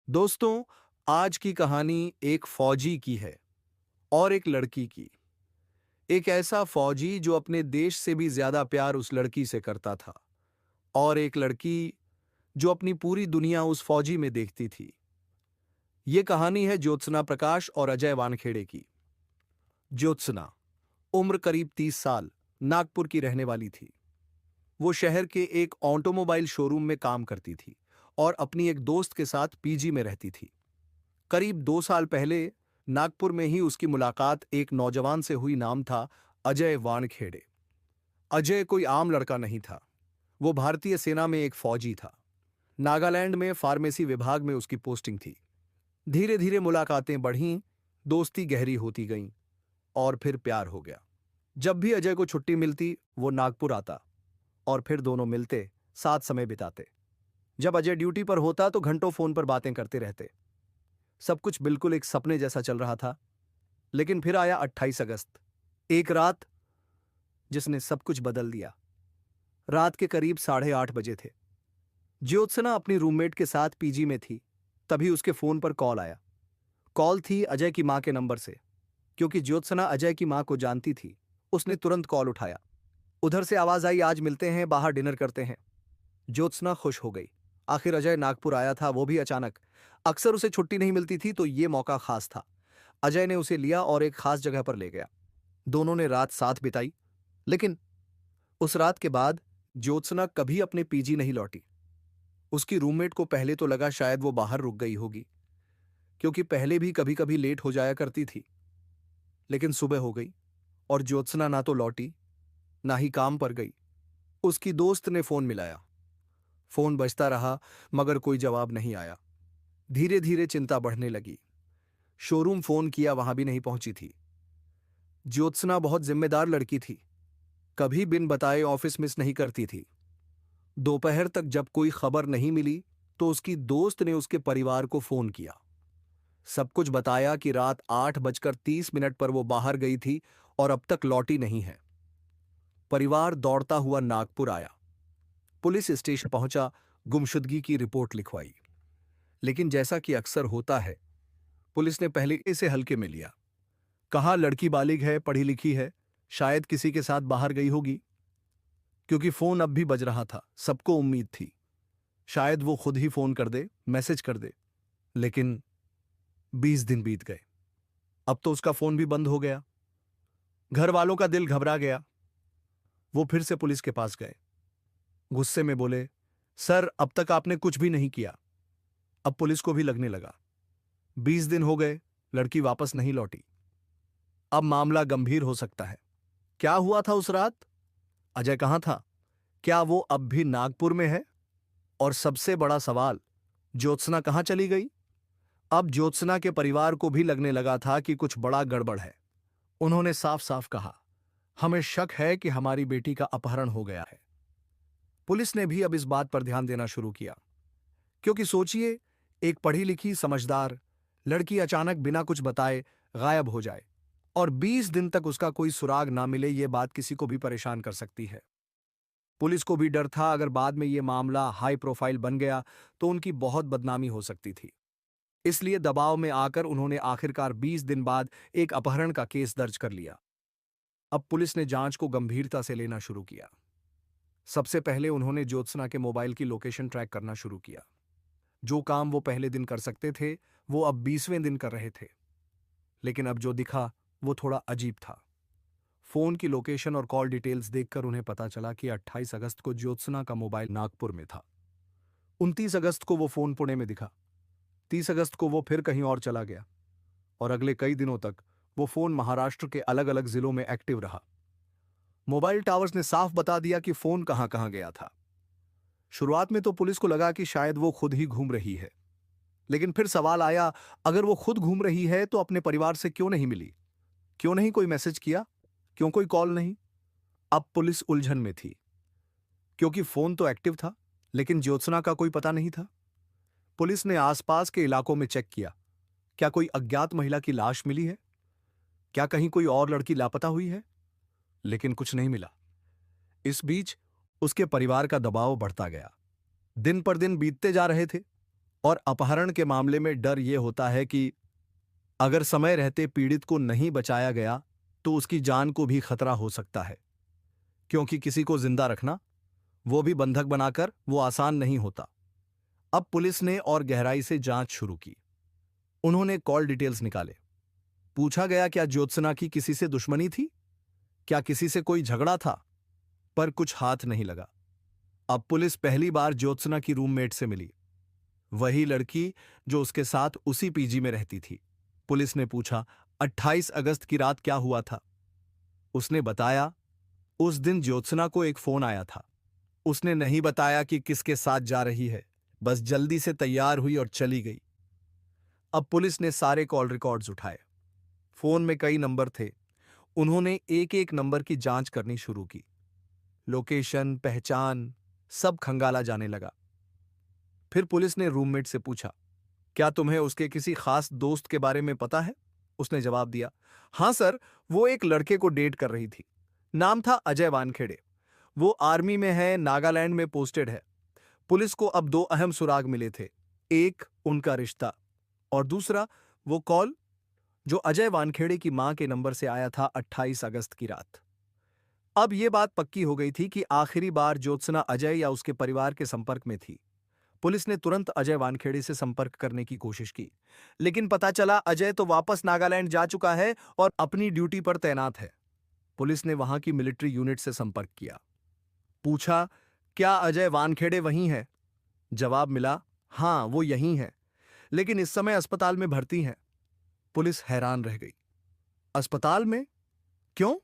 दोस्तों, आज की कहानी एक फौजी की है और एक लड़की की। एक ऐसा फौजी जो अपने देश से भी ज्यादा प्यार उस लड़की से करता था, और एक लड़की जो अपनी पूरी दुनिया उस फौजी में देखती थी। ये कहानी है ज्योत्सना प्रकाश और अजय वानखेड़े की। ज्योत्सना उम्र करीब 30 साल, नागपुर की रहने वाली थी। वो शहर के एक ऑटोमोबाइल शोरूम में काम करती थी और अपनी एक दोस्त के साथ पीजी में रहती थी। करीब 2 साल पहले नागपुर में ही उसकी मुलाकात एक नौजवान से हुई। नाम था अजय वानखेड़े। अजय कोई आम लड़का नहीं था। वो भारतीय सेना में एक फौजी था। नागालैंड में फार्मेसी विभाग में उसकी पोस्टिंग थी। धीरे धीरे मुलाकातें बढ़ीं, दोस्ती गहरी होती गई और फिर प्यार हो गया। जब भी अजय को छुट्टी मिलती वो नागपुर आता और फिर दोनों मिलते, साथ समय बिताते। जब अजय ड्यूटी पर होता तो घंटों फोन पर बातें करते रहते। सब कुछ बिल्कुल एक सपने जैसा चल रहा था। लेकिन फिर आया 28 अगस्त, एक रात जिसने सब कुछ बदल दिया। रात के करीब 8:30 बजे थे। ज्योत्सना अपनी रूममेट के साथ पीजी में थी। तभी उसके फोन पर कॉल आया। कॉल थी अजय की मां के नंबर से। क्योंकि ज्योत्सना अजय की मां को जानती थी, उसने तुरंत कॉल उठाया। उधर से आवाज आई, आज मिलते हैं, बाहर डिनर करते हैं। ज्योत्सना खुश हो गई। आखिर अजय नागपुर आया था, वो भी अचानक। अक्सर उसे छुट्टी नहीं मिलती थी, तो ये मौका खास था। अजय ने उसे लिया और एक खास जगह पर ले गया। दोनों ने रात साथ बिताई। लेकिन उस रात के बाद ज्योत्सना कभी अपने पीजी नहीं लौटी। उसकी रूममेट को पहले तो लगा शायद वो बाहर रुक गई होगी, क्योंकि पहले भी कभी कभी लेट हो जाया करती थी। लेकिन सुबह हो गई और ज्योत्सना ना तो लौटी, ना ही काम पर गई। उसकी दोस्त ने फोन मिलाया। फोन बजता रहा, मगर कोई जवाब नहीं आया। धीरे धीरे चिंता बढ़ने लगी। शोरूम फोन किया, वहां भी नहीं पहुंची थी। ज्योत्सना बहुत जिम्मेदार लड़की थी। कभी बिन बताए ऑफिस मिस नहीं करती थी। दोपहर तक जब कोई खबर नहीं मिली तो उसकी दोस्त ने उसके परिवार को फोन किया। सब कुछ बताया कि रात 8:30 पर वो बाहर गई थी और अब तक लौटी नहीं है। परिवार दौड़ता हुआ नागपुर आया। पुलिस स्टेशन पहुंचा, गुमशुदगी की रिपोर्ट लिखवाई। लेकिन जैसा कि अक्सर होता है, पुलिस ने पहले इसे हल्के में लिया। कहा लड़की बालिग है, पढ़ी लिखी है, शायद किसी के साथ बाहर गई होगी। क्योंकि फोन अब भी बज रहा था, सबको उम्मीद थी शायद वो खुद ही फोन कर दे, मैसेज कर दे। लेकिन 20 दिन बीत गए। अब तो उसका फोन भी बंद हो गया। घर वालों का दिल घबरा गया। वो फिर से पुलिस के पास गए। गुस्से में बोले, सर अब तक आपने कुछ भी नहीं किया। अब पुलिस को भी लगने लगा 20 दिन हो गए, लड़की वापस नहीं लौटी। अब मामला गंभीर हो सकता है। क्या हुआ था उस रात? अजय कहां था? क्या वो अब भी नागपुर में है? और सबसे बड़ा सवाल, ज्योत्सना कहां चली गई? अब ज्योत्सना के परिवार को भी लगने लगा था कि कुछ बड़ा गड़बड़ है। उन्होंने साफ साफ कहा, हमें शक है कि हमारी बेटी का अपहरण हो गया है। पुलिस ने भी अब इस बात पर ध्यान देना शुरू किया। क्योंकि सोचिए, एक पढ़ी लिखी समझदार लड़की अचानक बिना कुछ बताए गायब हो जाए और 20 दिन तक उसका कोई सुराग ना मिले, ये बात किसी को भी परेशान कर सकती है। पुलिस को भी डर था, अगर बाद में ये मामला हाई प्रोफाइल बन गया तो उनकी बहुत बदनामी हो सकती थी। इसलिए दबाव में आकर उन्होंने आखिरकार 20 दिन बाद एक अपहरण का केस दर्ज कर लिया। अब पुलिस ने जांच को गंभीरता से लेना शुरू किया। सबसे पहले उन्होंने ज्योत्सना के मोबाइल की लोकेशन ट्रैक करना शुरू किया। जो काम वो पहले दिन कर सकते थे, वो अब 20वें दिन कर रहे थे। लेकिन अब जो दिखा वो थोड़ा अजीब था। फोन की लोकेशन और कॉल डिटेल्स देखकर उन्हें पता चला कि 28 अगस्त को ज्योत्सना का मोबाइल नागपुर में था। 29 अगस्त को वो फोन पुणे में दिखा। 30 अगस्त को वो फिर कहीं और चला गया और अगले कई दिनों तक वो फोन महाराष्ट्र के अलग अलग जिलों में एक्टिव रहा। मोबाइल टावर्स ने साफ बता दिया कि फोन कहां कहां गया था। शुरुआत में तो पुलिस को लगा कि शायद वो खुद ही घूम रही है। लेकिन फिर सवाल आया, अगर वो खुद घूम रही है तो अपने परिवार से क्यों नहीं मिली? क्यों नहीं कोई मैसेज किया? क्यों कोई कॉल नहीं? अब पुलिस उलझन में थी। क्योंकि फोन तो एक्टिव था, लेकिन ज्योत्सना का कोई पता नहीं था। पुलिस ने आसपास के इलाकों में चेक किया। क्या कोई अज्ञात महिला की लाश मिली है? क्या कहीं कोई और लड़की लापता हुई है? लेकिन कुछ नहीं मिला। इस बीच उसके परिवार का दबाव बढ़ता गया। दिन पर दिन बीतते जा रहे थे और अपहरण के मामले में डर यह होता है कि अगर समय रहते पीड़ित को नहीं बचाया गया तो उसकी जान को भी खतरा हो सकता है, क्योंकि किसी को जिंदा रखना, वो भी बंधक बनाकर, वो आसान नहीं होता। अब पुलिस ने और गहराई से जांच शुरू की। उन्होंने कॉल डिटेल्स निकाले। पूछा गया क्या ज्योत्सना की किसी से दुश्मनी थी, क्या किसी से कोई झगड़ा था, पर कुछ हाथ नहीं लगा। अब पुलिस पहली बार ज्योत्सना की रूममेट से मिली, वही लड़की जो उसके साथ उसी पीजी में रहती थी। पुलिस ने पूछा, 28 अगस्त की रात क्या हुआ था? उसने बताया, उस दिन ज्योत्सना को एक फोन आया था। उसने नहीं बताया कि किसके साथ जा रही है, बस जल्दी से तैयार हुई और चली गई। अब पुलिस ने सारे कॉल रिकॉर्ड्स उठाए। फोन में कई नंबर थे। उन्होंने एक एक नंबर की जांच करनी शुरू की। लोकेशन, पहचान, सब खंगाला जाने लगा। फिर पुलिस ने रूममेट से पूछा, क्या तुम्हें उसके किसी खास दोस्त के बारे में पता है? उसने जवाब दिया, हां सर, वो एक लड़के को डेट कर रही थी। नाम था अजय वानखेड़े। वो आर्मी में है, नागालैंड में पोस्टेड है। पुलिस को अब दो अहम सुराग मिले थे। एक, उनका रिश्ता, और दूसरा वो कॉल जो अजय वानखेड़े की मां के नंबर से आया था 28 अगस्त की रात। अब यह बात पक्की हो गई थी कि आखिरी बार ज्योत्सना अजय या उसके परिवार के संपर्क में थी। पुलिस ने तुरंत अजय वानखेड़े से संपर्क करने की कोशिश की, लेकिन पता चला अजय तो वापस नागालैंड जा चुका है और अपनी ड्यूटी पर तैनात है। पुलिस ने वहां की मिलिट्री यूनिट से संपर्क किया। पूछा, क्या अजय वानखेड़े वहीं है? जवाब मिला, हां, वो यहीं है, लेकिन इस समय अस्पताल में भर्ती हैं। पुलिस हैरान रह गई। अस्पताल में? क्यों?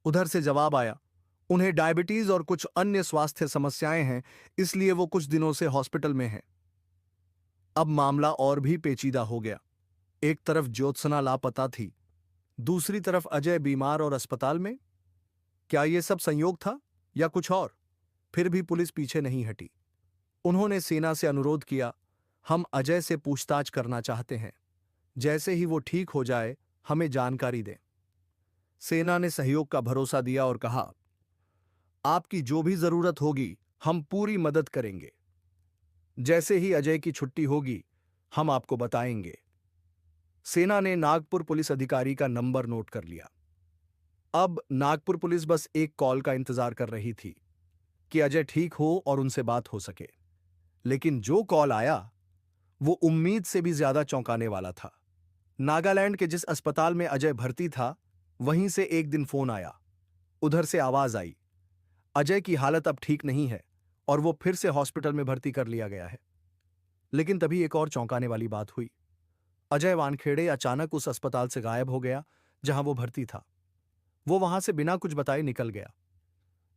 उधर से जवाब आया, उन्हें डायबिटीज और कुछ अन्य स्वास्थ्य समस्याएं हैं, इसलिए वो कुछ दिनों से हॉस्पिटल में हैं। अब मामला और भी पेचीदा हो गया। एक तरफ ज्योत्सना लापता थी, दूसरी तरफ अजय बीमार और अस्पताल में। क्या यह सब संयोग था या कुछ और? फिर भी पुलिस पीछे नहीं हटी। उन्होंने सेना से अनुरोध किया, हम अजय से पूछताछ करना चाहते हैं। जैसे ही वो ठीक हो जाए, हमें जानकारी दें। सेना ने सहयोग का भरोसा दिया और कहा, आपकी जो भी जरूरत होगी, हम पूरी मदद करेंगे। जैसे ही अजय की छुट्टी होगी, हम आपको बताएंगे। सेना ने नागपुर पुलिस अधिकारी का नंबर नोट कर लिया। अब नागपुर पुलिस बस एक कॉल का इंतजार कर रही थी कि अजय ठीक हो और उनसे बात हो सके। लेकिन जो कॉल आया, वो उम्मीद से भी ज्यादा चौंकाने वाला था। नागालैंड के जिस अस्पताल में अजय भर्ती था, वहीं से एक दिन फोन आया। उधर से आवाज आई, अजय की हालत अब ठीक नहीं है और वो फिर से हॉस्पिटल में भर्ती कर लिया गया है। लेकिन तभी एक और चौंकाने वाली बात हुई। अजय वानखेड़े अचानक उस अस्पताल से गायब हो गया जहां वो भर्ती था। वो वहां से बिना कुछ बताए निकल गया।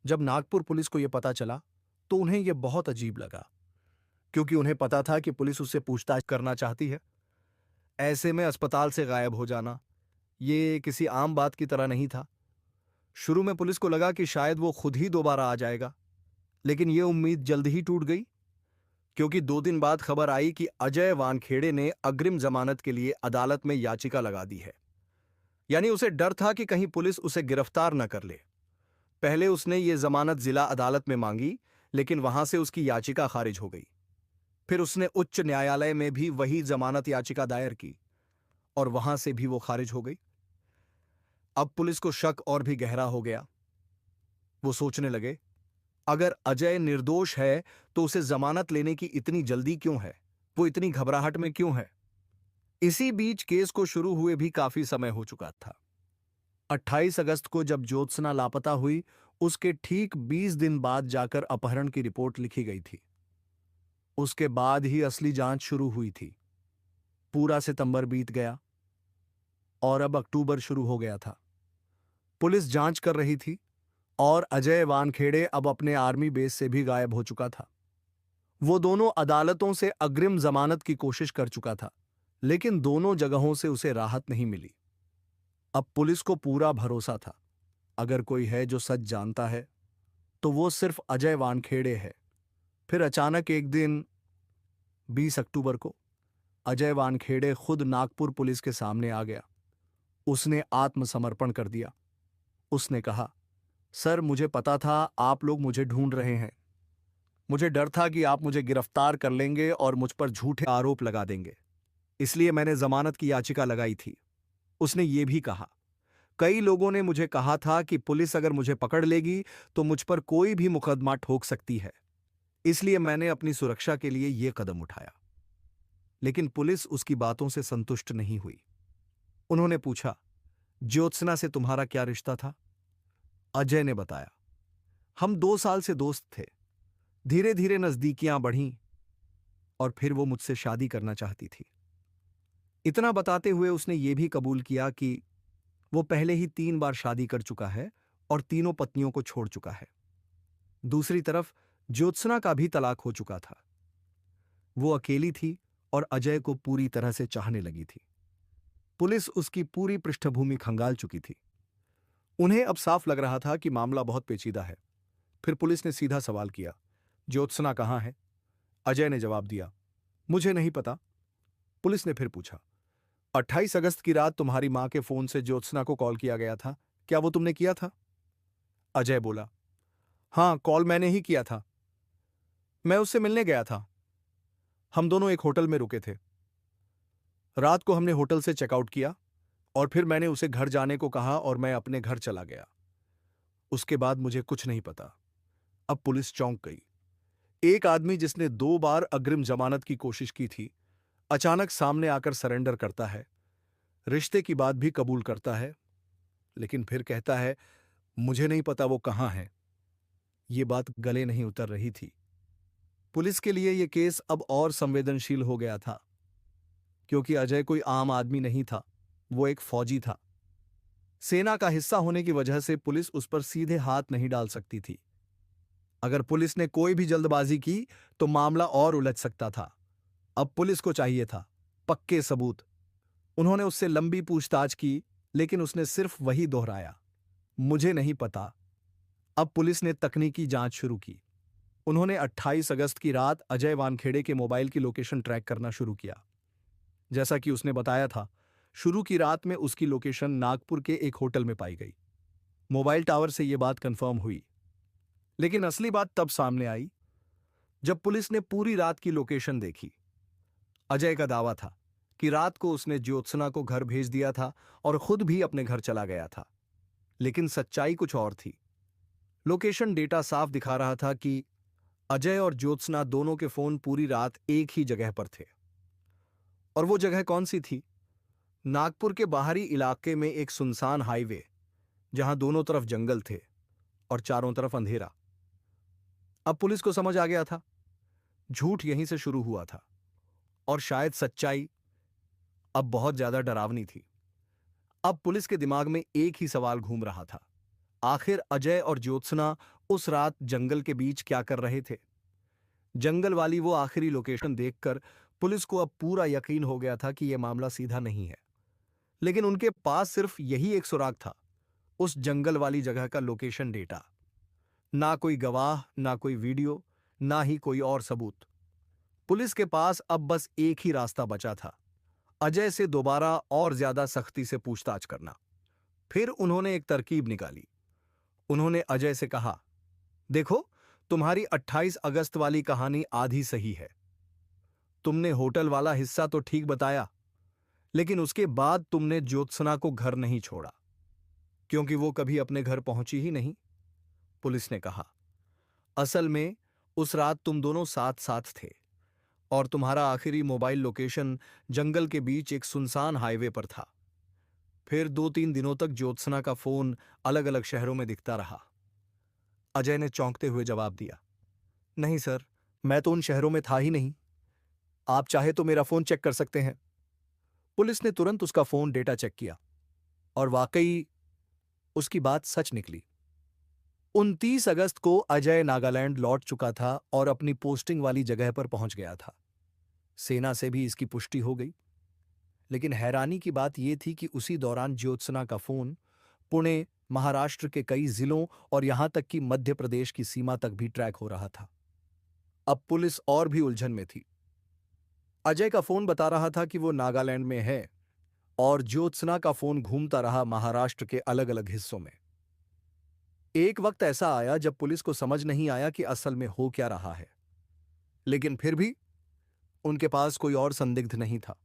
जब नागपुर पुलिस को यह पता चला तो उन्हें यह बहुत अजीब लगा, क्योंकि उन्हें पता था कि पुलिस उससे पूछताछ करना चाहती है। ऐसे में अस्पताल से गायब हो जाना ये किसी आम बात की तरह नहीं था। शुरू में पुलिस को लगा कि शायद वो खुद ही दोबारा आ जाएगा, लेकिन ये उम्मीद जल्द ही टूट गई, क्योंकि 2 दिन बाद खबर आई कि अजय वानखेड़े ने अग्रिम जमानत के लिए अदालत में याचिका लगा दी है। यानी उसे डर था कि कहीं पुलिस उसे गिरफ्तार न कर ले। पहले उसने ये जमानत जिला अदालत में मांगी, लेकिन वहां से उसकी याचिका खारिज हो गई। फिर उसने उच्च न्यायालय में भी वही जमानत याचिका दायर की और वहां से भी वो खारिज हो गई। अब पुलिस को शक और भी गहरा हो गया। वो सोचने लगे, अगर अजय निर्दोष है तो उसे जमानत लेने की इतनी जल्दी क्यों है? वो इतनी घबराहट में क्यों है? इसी बीच केस को शुरू हुए भी काफी समय हो चुका था। 28 अगस्त को जब ज्योत्सना लापता हुई, उसके ठीक 20 दिन बाद जाकर अपहरण की रिपोर्ट लिखी गई थी। उसके बाद ही असली जांच शुरू हुई थी। पूरा सितंबर बीत गया और अब अक्टूबर शुरू हो गया था। पुलिस जांच कर रही थी और अजय वानखेड़े अब अपने आर्मी बेस से भी गायब हो चुका था। वो दोनों अदालतों से अग्रिम जमानत की कोशिश कर चुका था, लेकिन दोनों जगहों से उसे राहत नहीं मिली। अब पुलिस को पूरा भरोसा था, अगर कोई है जो सच जानता है तो वो सिर्फ अजय वानखेड़े है। फिर अचानक एक दिन 20 अक्टूबर को अजय वानखेड़े खुद नागपुर पुलिस के सामने आ गया। उसने आत्मसमर्पण कर दिया। उसने कहा, सर, मुझे पता था आप लोग मुझे ढूंढ रहे हैं। मुझे डर था कि आप मुझे गिरफ्तार कर लेंगे और मुझ पर झूठे आरोप लगा देंगे। इसलिए मैंने जमानत की याचिका लगाई थी। उसने ये भी कहा, कई लोगों ने मुझे कहा था कि पुलिस अगर मुझे पकड़ लेगी तो मुझ पर कोई भी मुकदमा ठोक सकती है। इसलिए मैंने अपनी सुरक्षा के लिए यह कदम उठाया। लेकिन पुलिस उसकी बातों से संतुष्ट नहीं हुई। उन्होंने पूछा, ज्योत्सना से तुम्हारा क्या रिश्ता था? अजय ने बताया, हम 2 साल से दोस्त थे। धीरे धीरे नजदीकियां बढ़ीं और फिर वो मुझसे शादी करना चाहती थी। इतना बताते हुए उसने ये भी कबूल किया कि वो पहले ही 3 बार शादी कर चुका है और तीनों पत्नियों को छोड़ चुका है। दूसरी तरफ ज्योत्सना का भी तलाक हो चुका था। वो अकेली थी और अजय को पूरी तरह से चाहने लगी थी। पुलिस उसकी पूरी पृष्ठभूमि खंगाल चुकी थी। उन्हें अब साफ लग रहा था कि मामला बहुत पेचीदा है। फिर पुलिस ने सीधा सवाल किया, ज्योत्सना कहाँ है? अजय ने जवाब दिया, मुझे नहीं पता। पुलिस ने फिर पूछा, 28 अगस्त की रात तुम्हारी मां के फोन से ज्योत्सना को कॉल किया गया था, क्या वो तुमने किया था? अजय बोला, हां, कॉल मैंने ही किया था। मैं उससे मिलने गया था। हम दोनों एक होटल में रुके थे। रात को हमने होटल से चेकआउट किया और फिर मैंने उसे घर जाने को कहा और मैं अपने घर चला गया। उसके बाद मुझे कुछ नहीं पता। अब पुलिस चौंक गई। एक आदमी जिसने 2 बार अग्रिम जमानत की कोशिश की थी, अचानक सामने आकर सरेंडर करता है, रिश्ते की बात भी कबूल करता है, लेकिन फिर कहता है, मुझे नहीं पता वो कहां है। ये बात गले नहीं उतर रही थी। पुलिस के लिए यह केस अब और संवेदनशील हो गया था, क्योंकि अजय कोई आम आदमी नहीं था, वो एक फौजी था। सेना का हिस्सा होने की वजह से पुलिस उस पर सीधे हाथ नहीं डाल सकती थी। अगर पुलिस ने कोई भी जल्दबाजी की तो मामला और उलझ सकता था। अब पुलिस को चाहिए था पक्के सबूत। उन्होंने उससे लंबी पूछताछ की, लेकिन उसने सिर्फ वही दोहराया, मुझे नहीं पता। अब पुलिस ने तकनीकी जांच शुरू की। उन्होंने 28 अगस्त की रात अजय वानखेड़े के मोबाइल की लोकेशन ट्रैक करना शुरू किया। जैसा कि उसने बताया था, शुरू की रात में उसकी लोकेशन नागपुर के एक होटल में पाई गई। मोबाइल टावर से यह बात कंफर्म हुई। लेकिन असली बात तब सामने आई जब पुलिस ने पूरी रात की लोकेशन देखी। अजय का दावा था कि रात को उसने ज्योत्सना को घर भेज दिया था और खुद भी अपने घर चला गया था। लेकिन सच्चाई कुछ और थी। लोकेशन डेटा साफ दिखा रहा था कि अजय और ज्योत्सना दोनों के फोन पूरी रात एक ही जगह पर थे। और वो जगह कौन सी थी? नागपुर के बाहरी इलाके में एक सुनसान हाईवे, जहां दोनों तरफ जंगल थे और चारों तरफ अंधेरा। अब पुलिस को समझ आ गया था, झूठ यहीं से शुरू हुआ था और शायद सच्चाई अब बहुत ज्यादा डरावनी थी। अब पुलिस के दिमाग में एक ही सवाल घूम रहा था, आखिर अजय और ज्योत्सना उस रात जंगल के बीच क्या कर रहे थे? जंगल वाली वो आखिरी लोकेशन देखकर पुलिस को अब पूरा यकीन हो गया था कि यह मामला सीधा नहीं है। लेकिन उनके पास सिर्फ यही एक सुराग था, उस जंगल वाली जगह का लोकेशन डेटा। ना कोई गवाह, ना कोई वीडियो, ना ही कोई और सबूत। पुलिस के पास अब बस एक ही रास्ता बचा था, अजय से दोबारा और ज्यादा सख्ती से पूछताछ करना। फिर उन्होंने एक तरकीब निकाली। उन्होंने अजय से कहा, देखो, तुम्हारी 28 अगस्त वाली कहानी आधी सही है। तुमने होटल वाला हिस्सा तो ठीक बताया, लेकिन उसके बाद तुमने ज्योत्सना को घर नहीं छोड़ा, क्योंकि वो कभी अपने घर पहुंची ही नहीं। पुलिस ने कहा, असल में उस रात तुम दोनों साथ साथ थे और तुम्हारा आखिरी मोबाइल लोकेशन जंगल के बीच एक सुनसान हाईवे पर था। फिर 2-3 दिनों तक ज्योत्सना का फोन अलग अलग शहरों में दिखता रहा। अजय ने चौंकते हुए जवाब दिया, नहीं सर, मैं तो उन शहरों में था ही नहीं। आप चाहे तो मेरा फोन चेक कर सकते हैं। पुलिस ने तुरंत उसका फोन डेटा चेक किया और वाकई उसकी बात सच निकली। 29 अगस्त को अजय नागालैंड लौट चुका था और अपनी पोस्टिंग वाली जगह पर पहुंच गया था। सेना से भी इसकी पुष्टि हो गई। लेकिन हैरानी की बात यह थी कि उसी दौरान ज्योत्सना का फोन पुणे, महाराष्ट्र के कई जिलों और यहां तक कि मध्य प्रदेश की सीमा तक भी ट्रैक हो रहा था। अब पुलिस और भी उलझन में थी। अजय का फोन बता रहा था कि वो नागालैंड में है और ज्योत्सना का फोन घूमता रहा महाराष्ट्र के अलग अलग हिस्सों में। एक वक्त ऐसा आया जब पुलिस को समझ नहीं आया कि असल में हो क्या रहा है, लेकिन फिर भी उनके पास कोई और संदिग्ध नहीं था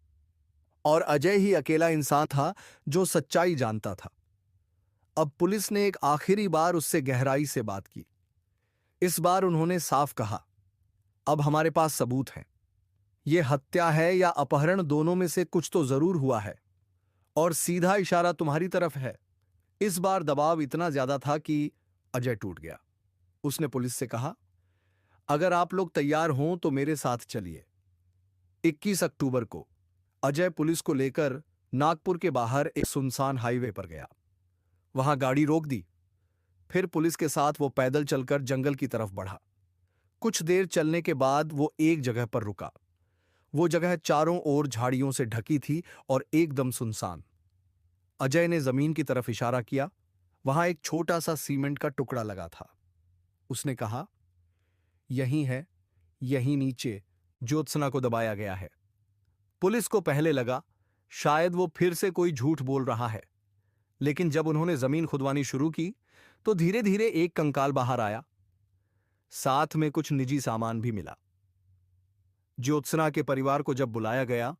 और अजय ही अकेला इंसान था जो सच्चाई जानता था। अब पुलिस ने एक आखिरी बार उससे गहराई से बात की। इस बार उन्होंने साफ कहा, अब हमारे पास सबूत हैं। ये हत्या है या अपहरण, दोनों में से कुछ तो जरूर हुआ है और सीधा इशारा तुम्हारी तरफ है। इस बार दबाव इतना ज्यादा था कि अजय टूट गया। उसने पुलिस से कहा, अगर आप लोग तैयार हों तो मेरे साथ चलिए। 21 अक्टूबर को अजय पुलिस को लेकर नागपुर के बाहर एक सुनसान हाईवे पर गया। वहां गाड़ी रोक दी। फिर पुलिस के साथ वो पैदल चलकर जंगल की तरफ बढ़ा। कुछ देर चलने के बाद वो एक जगह पर रुका। वो जगह चारों ओर झाड़ियों से ढकी थी और एकदम सुनसान। अजय ने जमीन की तरफ इशारा किया। वहां एक छोटा सा सीमेंट का टुकड़ा लगा था। उसने कहा, यहीं है, यहीं नीचे ज्योत्सना को दबाया गया है। पुलिस को पहले लगा शायद वो फिर से कोई झूठ बोल रहा है, लेकिन जब उन्होंने जमीन खुदवानी शुरू की तो धीरे धीरे एक कंकाल बाहर आया। साथ में कुछ निजी सामान भी मिला। ज्योत्सना के परिवार को जब बुलाया गया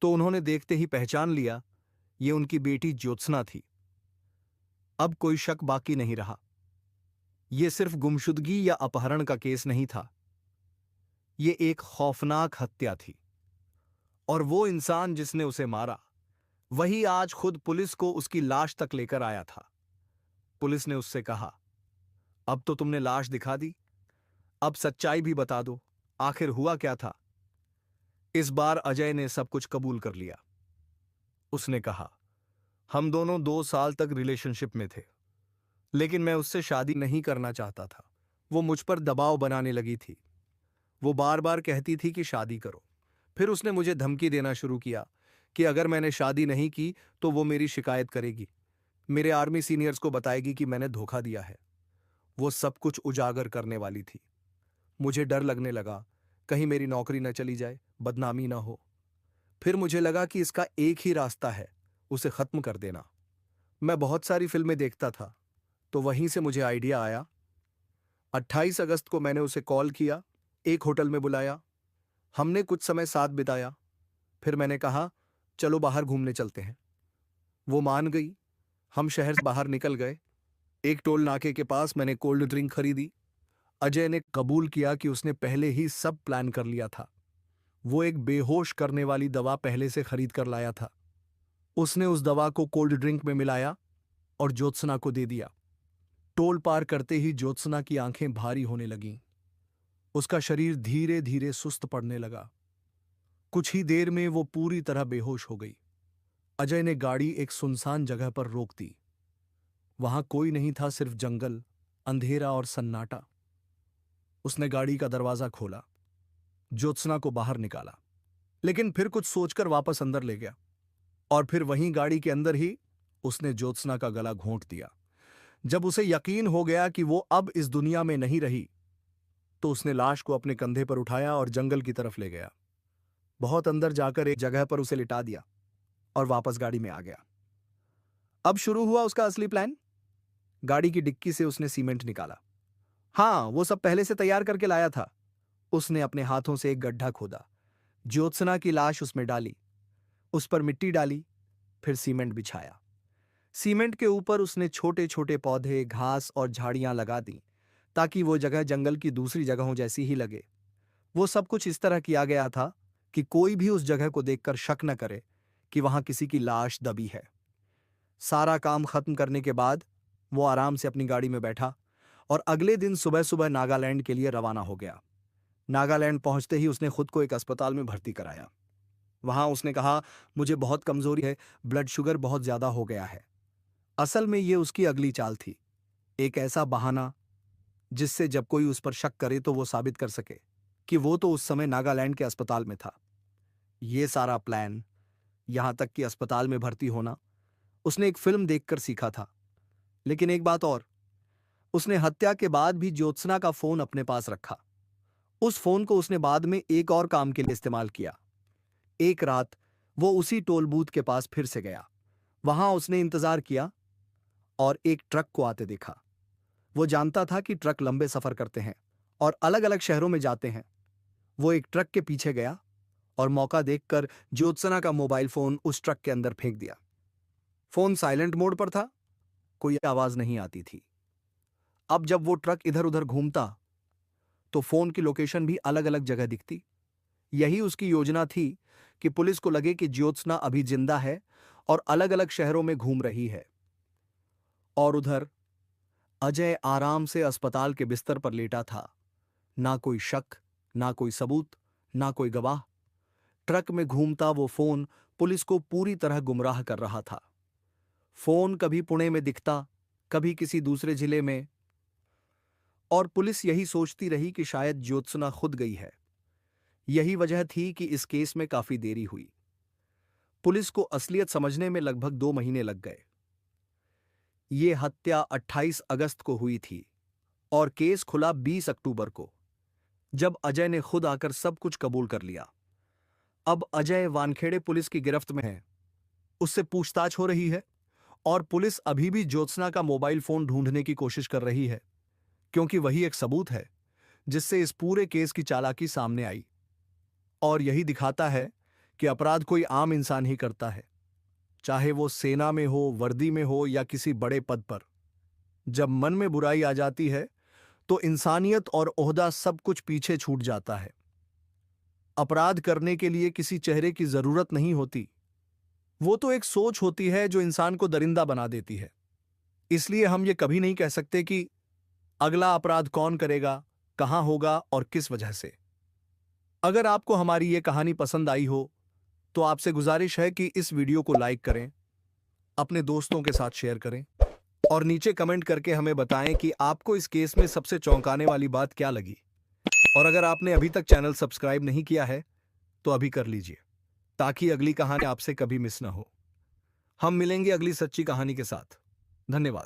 तो उन्होंने देखते ही पहचान लिया, ये उनकी बेटी ज्योत्सना थी। अब कोई शक बाकी नहीं रहा। यह सिर्फ गुमशुदगी या अपहरण का केस नहीं था, यह एक खौफनाक हत्या थी। और वो इंसान जिसने उसे मारा, वही आज खुद पुलिस को उसकी लाश तक लेकर आया था। पुलिस ने उससे कहा, अब तो तुमने लाश दिखा दी, अब सच्चाई भी बता दो, आखिर हुआ क्या था। इस बार अजय ने सब कुछ कबूल कर लिया। उसने कहा, हम दोनों 2 साल तक रिलेशनशिप में थे, लेकिन मैं उससे शादी नहीं करना चाहता था। वो मुझ पर दबाव बनाने लगी थी। वो बार बार कहती थी कि शादी करो। फिर उसने मुझे धमकी देना शुरू किया कि अगर मैंने शादी नहीं की तो वो मेरी शिकायत करेगी, मेरे आर्मी सीनियर्स को बताएगी कि मैंने धोखा दिया है। वो सब कुछ उजागर करने वाली थी। मुझे डर लगने लगा, कहीं मेरी नौकरी न चली जाए, बदनामी ना हो। फिर मुझे लगा कि इसका एक ही रास्ता है, उसे खत्म कर देना। मैं बहुत सारी फिल्में देखता था, तो वहीं से मुझे आइडिया आया। 28 अगस्त को मैंने उसे कॉल किया, एक होटल में बुलाया। हमने कुछ समय साथ बिताया। फिर मैंने कहा, चलो बाहर घूमने चलते हैं। वो मान गई। हम शहर से बाहर निकल गए। एक टोल नाके के पास मैंने कोल्ड ड्रिंक खरीदी। अजय ने कबूल किया कि उसने पहले ही सब प्लान कर लिया था। वो एक बेहोश करने वाली दवा पहले से खरीद कर लाया था। उसने उस दवा को कोल्ड ड्रिंक में मिलाया और ज्योत्सना को दे दिया। टोल पार करते ही ज्योत्सना की आंखें भारी होने लगीं। उसका शरीर धीरे धीरे सुस्त पड़ने लगा। कुछ ही देर में वो पूरी तरह बेहोश हो गई। अजय ने गाड़ी एक सुनसान जगह पर रोक दी। वहां कोई नहीं था, सिर्फ जंगल, अंधेरा और सन्नाटा। उसने गाड़ी का दरवाजा खोला, ज्योत्सना को बाहर निकाला, लेकिन फिर कुछ सोचकर वापस अंदर ले गया। और फिर वहीं गाड़ी के अंदर ही उसने ज्योत्सना का गला घोंट दिया। जब उसे यकीन हो गया कि वो अब इस दुनिया में नहीं रही, तो उसने लाश को अपने कंधे पर उठाया और जंगल की तरफ ले गया। बहुत अंदर जाकर एक जगह पर उसे लिटा दिया और वापस गाड़ी में आ गया। अब शुरू हुआ उसका असली प्लान। गाड़ी की डिक्की से उसने सीमेंट निकाला। हाँ, वो सब पहले से तैयार करके लाया था। उसने अपने हाथों से एक गड्ढा खोदा, ज्योत्सना की लाश उसमें डाली, उस पर मिट्टी डाली, फिर सीमेंट बिछाया। सीमेंट के ऊपर उसने छोटे छोटे पौधे, घास और झाड़ियां लगा दी, ताकि वो जगह जंगल की दूसरी जगहों जैसी ही लगे। वो सब कुछ इस तरह किया गया था कि कोई भी उस जगह को देखकर शक न करे कि वहां किसी की लाश दबी है। सारा काम खत्म करने के बाद वो आराम से अपनी गाड़ी में बैठा और अगले दिन सुबह सुबह नागालैंड के लिए रवाना हो गया। नागालैंड पहुंचते ही उसने खुद को एक अस्पताल में भर्ती कराया। वहां उसने कहा, मुझे बहुत कमजोरी है, ब्लड शुगर बहुत ज्यादा हो गया है। असल में ये उसकी अगली चाल थी, एक ऐसा बहाना जिससे जब कोई उस पर शक करे तो वो साबित कर सके कि वो तो उस समय नागालैंड के अस्पताल में था। ये सारा प्लान, यहां तक कि अस्पताल में भर्ती होना, उसने एक फिल्म देखकर सीखा था। लेकिन एक बात और, उसने हत्या के बाद भी ज्योत्सना का फोन अपने पास रखा। उस फोन को उसने बाद में एक और काम के लिए इस्तेमाल किया। एक रात वो उसी टोल बूथ के पास फिर से गया। वहां उसने इंतजार किया और एक ट्रक को आते देखा। वो जानता था कि ट्रक लंबे सफर करते हैं और अलग अलग शहरों में जाते हैं। वो एक ट्रक के पीछे गया और मौका देखकर ज्योत्सना का मोबाइल फोन उस ट्रक के अंदर फेंक दिया। फोन साइलेंट मोड पर था, कोई आवाज नहीं आती थी। अब जब वो ट्रक इधर उधर घूमता तो फोन की लोकेशन भी अलग अलग जगह दिखती। यही उसकी योजना थी कि पुलिस को लगे कि ज्योत्सना अभी जिंदा है और अलग अलग शहरों में घूम रही है। और उधर अजय आराम से अस्पताल के बिस्तर पर लेटा था। ना कोई शक, ना कोई सबूत, ना कोई गवाह। ट्रक में घूमता वो फोन पुलिस को पूरी तरह गुमराह कर रहा था। फोन कभी पुणे में दिखता, कभी किसी दूसरे जिले में, और पुलिस यही सोचती रही कि शायद ज्योत्सना खुद गई है। यही वजह थी कि इस केस में काफी देरी हुई। पुलिस को असलियत समझने में लगभग 2 महीने लग गए। ये हत्या 28 अगस्त को हुई थी और केस खुला 20 अक्टूबर को, जब अजय ने खुद आकर सब कुछ कबूल कर लिया। अब अजय वानखेड़े पुलिस की गिरफ्त में है। उससे पूछताछ हो रही है और पुलिस अभी भी ज्योत्सना का मोबाइल फोन ढूंढने की कोशिश कर रही है, क्योंकि वही एक सबूत है जिससे इस पूरे केस की चालाकी सामने आई। और यही दिखाता है कि अपराध कोई आम इंसान ही करता है, चाहे वो सेना में हो, वर्दी में हो या किसी बड़े पद पर। जब मन में बुराई आ जाती है तो इंसानियत और ओहदा सब कुछ पीछे छूट जाता है। अपराध करने के लिए किसी चेहरे की जरूरत नहीं होती, वो तो एक सोच होती है जो इंसान को दरिंदा बना देती है। इसलिए हम ये कभी नहीं कह सकते कि अगला अपराध कौन करेगा, कहां होगा और किस वजह से। अगर आपको हमारी ये कहानी पसंद आई हो तो आपसे गुजारिश है कि इस वीडियो को लाइक करें, अपने दोस्तों के साथ शेयर करें और नीचे कमेंट करके हमें बताएं कि आपको इस केस में सबसे चौंकाने वाली बात क्या लगी। और अगर आपने अभी तक चैनल सब्सक्राइब नहीं किया है तो अभी कर लीजिए, ताकि अगली कहानी आपसे कभी मिस ना हो। हम मिलेंगे अगली सच्ची कहानी के साथ। धन्यवाद।